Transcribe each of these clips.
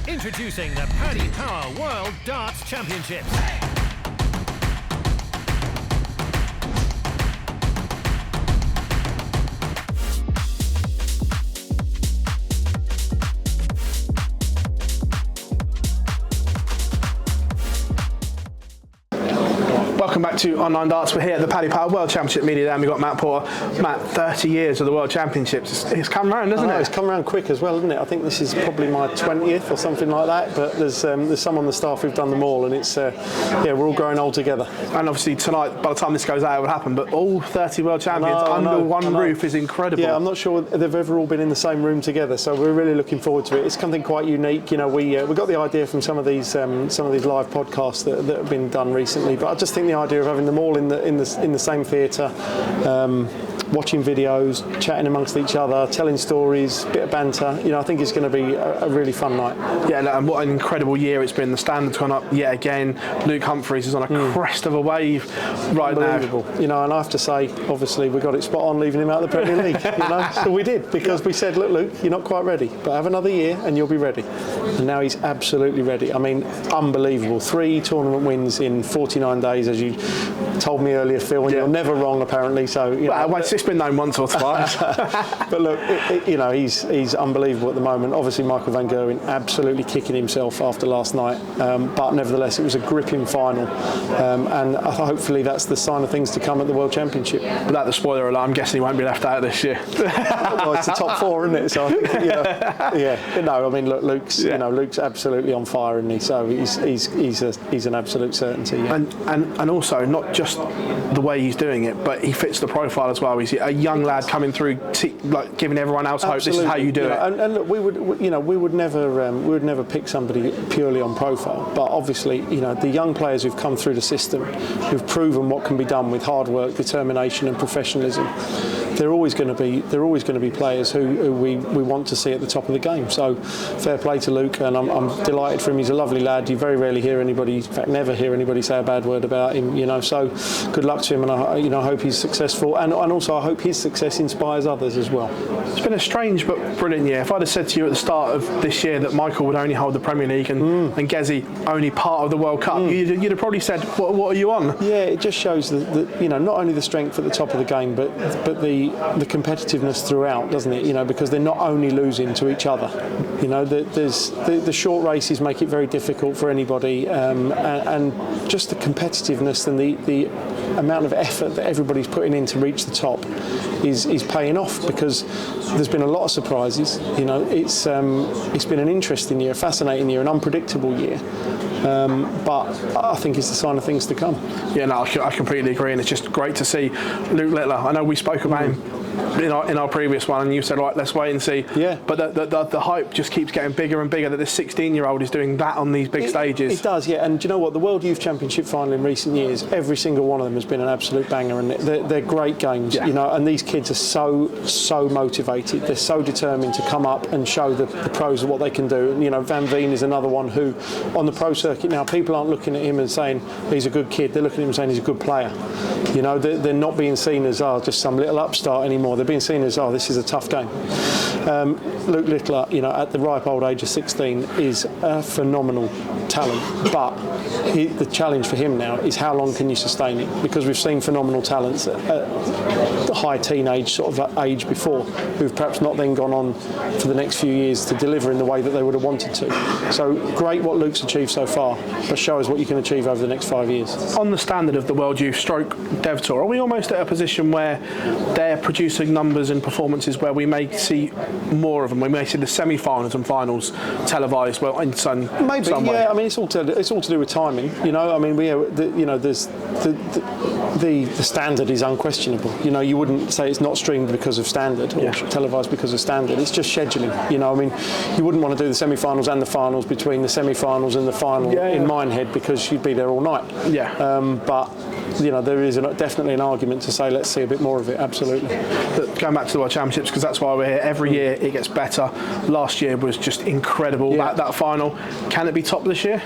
Introducing the Paddy Power World Darts Championships. Welcome back to Online Darts. We're here at the Paddy Power World Championship Media Day, and we've got Matt Porter. Matt, 30 years of the World Championships. It's come round, hasn't it? It's come around quick as well, hasn't it? I think this is probably my 20th or something like that, but there's some on the staff who've done them all, and it's, we're all growing old together. And obviously tonight, by the time this goes out, it will happen, but all 30 World Champions under one roof is incredible. Yeah, I'm not sure they've ever all been in the same room together, so we're really looking forward to it. It's something quite unique. You know, we got the idea from some of these live podcasts that have been done recently, but I just think the idea of having them all in the same theatre, watching videos, chatting amongst each other, telling stories, bit of banter. You know, I think it's going to be a really fun night. Yeah, and what an incredible year it's been. The standard's gone up yet again. Luke Humphries is on a crest of a wave right now. You know, and I have to say, obviously, we got it spot on leaving him out of the Premier League. You know, so we did, because we said, look, Luke, you're not quite ready, but have another year and you'll be ready. And now he's absolutely ready. I mean, unbelievable. 3 tournament wins in 49 days, as you told me earlier, Phil, and you're never wrong, apparently. So, it's been known once or twice. But look, you know, he's unbelievable at the moment. Obviously, Michael van Gerwen absolutely kicking himself after last night, but nevertheless, it was a gripping final, and hopefully that's the sign of things to come at the World Championship. Without the spoiler alert, I'm guessing he won't be left out this year. Well, it's the top 4, isn't it? So I think, yeah. No, I mean, look, Luke's absolutely on fire, isn't he? So he's an absolute certainty. Yeah. And also not just the way he's doing it, but he fits the profile as well. He's a young lad coming through, like giving everyone else hope. This is how you do it. And look, we would never pick somebody purely on profile. But obviously, you know, the young players who've come through the system, who've proven what can be done with hard work, determination, and professionalism, they're always going to be players who we want to see at the top of the game. So fair play to Luke, and I'm delighted for him. He's a lovely lad. You very rarely hear anybody, in fact, never hear anybody say a bad word about him. You know, so good luck to him, and I hope he's successful, and also I hope his success inspires others as well. It's been a strange but brilliant year. If I'd have said to you at the start of this year that Michael would only hold the Premier League and Gezi only part of the World Cup, you'd have probably said, what are you on? Yeah, it just shows that you know, not only the strength at the top of the game, but the competitiveness throughout, doesn't it? You know, because they're not only losing to each other. You know, there's the short races make it very difficult for anybody, and just the competitiveness and the amount of effort that everybody's putting in to reach the top is paying off, because there's been a lot of surprises. You know, it's been an interesting year, a fascinating year, an unpredictable year, but I think it's the sign of things to come. Yeah, no, I completely agree, and it's just great to see Luke Littler. I know we spoke about him in our previous one, and you said, right, let's wait and see. Yeah. But the hype just keeps getting bigger and bigger that this 16-year-old is doing that on these big stages. It does, yeah. And do you know what? The World Youth Championship final in recent years, every single one of them has been an absolute banger, and they're great games. Yeah. You know, and these kids are so motivated. They're so determined to come up and show the pros what they can do. And, you know, Van Veen is another one who, on the pro circuit now, people aren't looking at him and saying he's a good kid. They're looking at him and saying he's a good player. You know, they're not being seen as just some little upstart anymore. They're being seen as, this is a tough game. Luke Littler, you know, at the ripe old age of 16, is a phenomenal talent. But the challenge for him now is how long can you sustain it? Because we've seen phenomenal talents at the high teenage sort of age before, who've perhaps not then gone on for the next few years to deliver in the way that they would have wanted to. So great what Luke's achieved so far, but show us what you can achieve over the next 5 years. On the standard of the World Youth Stroke Dev Tour, are we almost at a position where they're producing numbers and performances where we may see more of them? We may see the semi-finals and finals televised, well, in some way. I mean, it's all to do with timing. You know, I mean, there's the standard is unquestionable. You know, you wouldn't say it's not streamed because of standard or televised because of standard. It's just scheduling. You know, I mean, you wouldn't want to do the semi-finals and the finals between the semi-finals and the final in Minehead, because you'd be there all night. Yeah. But you know, there is definitely an argument to say let's see a bit more of it. Absolutely. But going back to the World Championships, because that's why we're here. Every year it gets better. Last year was just incredible. That final. Can it be top this year?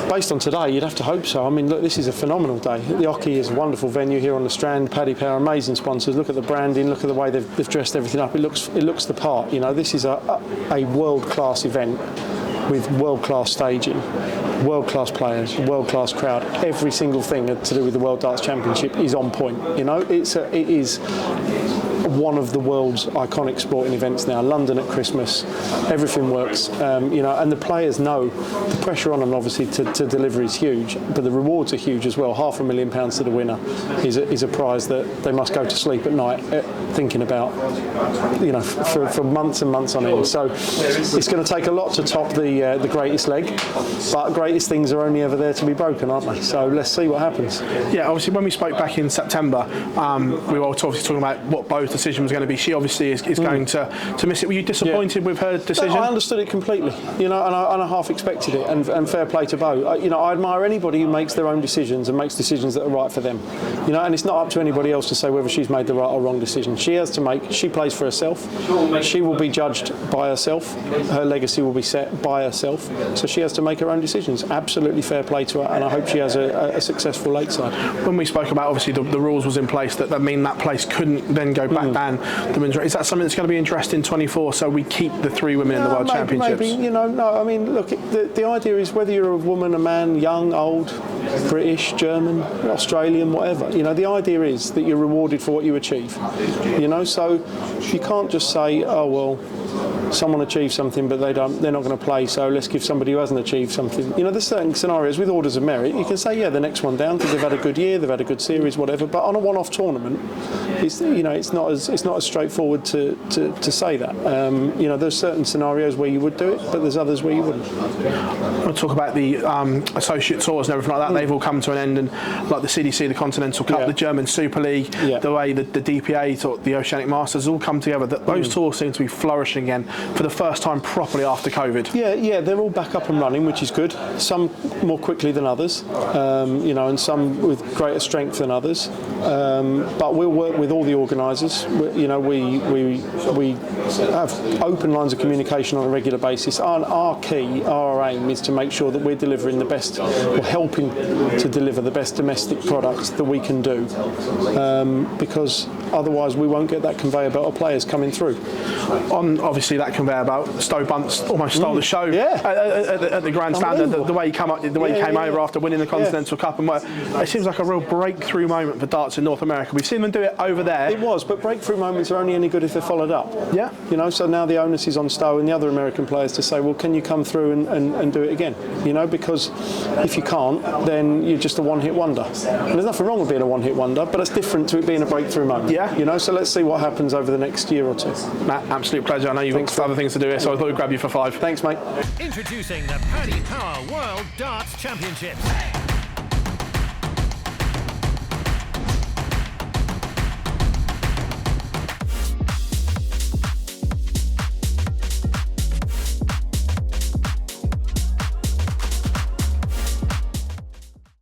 Based on today, you'd have to hope so. I mean, look, this is a phenomenal day. The Oki is a wonderful venue here on the Strand. Paddy Power, amazing sponsors. Look at the branding. Look at the way they've dressed everything up. It looks the part. You know, this is a world-class event. with world-class staging, world-class players, world-class crowd. Every single thing to do with the World Darts Championship is on point. You know, it is one of the world's iconic sporting events now. London at Christmas, everything works. You know, and the players know the pressure on them obviously to deliver is huge, but the rewards are huge as well. £500,000 to the winner is a prize that they must go to sleep at night thinking about, you know, for months and months on end. So it's going to take a lot to top the greatest leg, but greatest things are only ever there to be broken, aren't they? So let's see what happens. Yeah, obviously when we spoke back in September, we were obviously talking about what Bo's decision was going to be. She obviously is going to miss it. Were you disappointed with her decision? No, I understood it completely, you know, and I half expected it, and fair play to Bo. You know, I admire anybody who makes their own decisions and makes decisions that are right for them. You know, and it's not up to anybody else to say whether she's made the right or wrong decision. She has to make. She plays for herself. She will be judged by herself. Her legacy will be set by herself. So she has to make her own decisions. Absolutely fair play to her, and I hope she has a successful Lakeside. When we spoke about obviously the rules was in place that mean that place couldn't then go back ban the women's. Is that something that's going to be interesting in 24? So we keep the 3 women in the World Championships. Maybe, you know, no. I mean, look, the idea is whether you're a woman, a man, young, old, British, German, Australian, whatever. You know, the idea is that you're rewarded for what you achieve. You know, so you can't just say, oh well, someone achieved something, but they're not going to play, so let's give somebody who hasn't achieved something. You know, there's certain scenarios with orders of merit. You can say, yeah, the next one down because they've had a good year, they've had a good series, whatever. But on a one-off tournament, it's not as straightforward to say that. You know, there's certain scenarios where you would do it, but there's others where you wouldn't. We'll talk about the associate tours and everything like that. They've all come to an end, and like the CDC, the Continental Cup, the German Super League, the way the DPA, the Oceanic Masters, all come together. Those tours seem to be flourishing again for the first time properly after COVID. Yeah, they're all back up and running, which is good. Some more quickly than others, you know, and some with greater strength than others. But we'll work with all the organisers. You know, we have open lines of communication on a regular basis. Our aim is to make sure that we're delivering the best, or helping to deliver the best domestic products that we can do, because otherwise we won't get that conveyor belt of players coming through. On obviously that conveyor belt, Stowe Bunce almost stole the show at the grandstand. The way he came over after winning the Continental Cup, and it seems like a real breakthrough moment for darts in North America. We've seen them do it over there. It was, but breakthrough moments are only any good if they're followed up. Yeah. You know, so now the onus is on Stowe and the other American players to say, well, can you come through and do it again? You know, because if you can't, then you're just a one-hit wonder. And there's nothing wrong with being a one-hit wonder, but it's different to it being a breakthrough moment. Yeah. You know, so let's see what happens over the next year or two. Matt, absolute pleasure. I know you've got other things to do here, so I thought we'd grab you for 5. Thanks, mate. Introducing the Paddy Power World Darts Championships.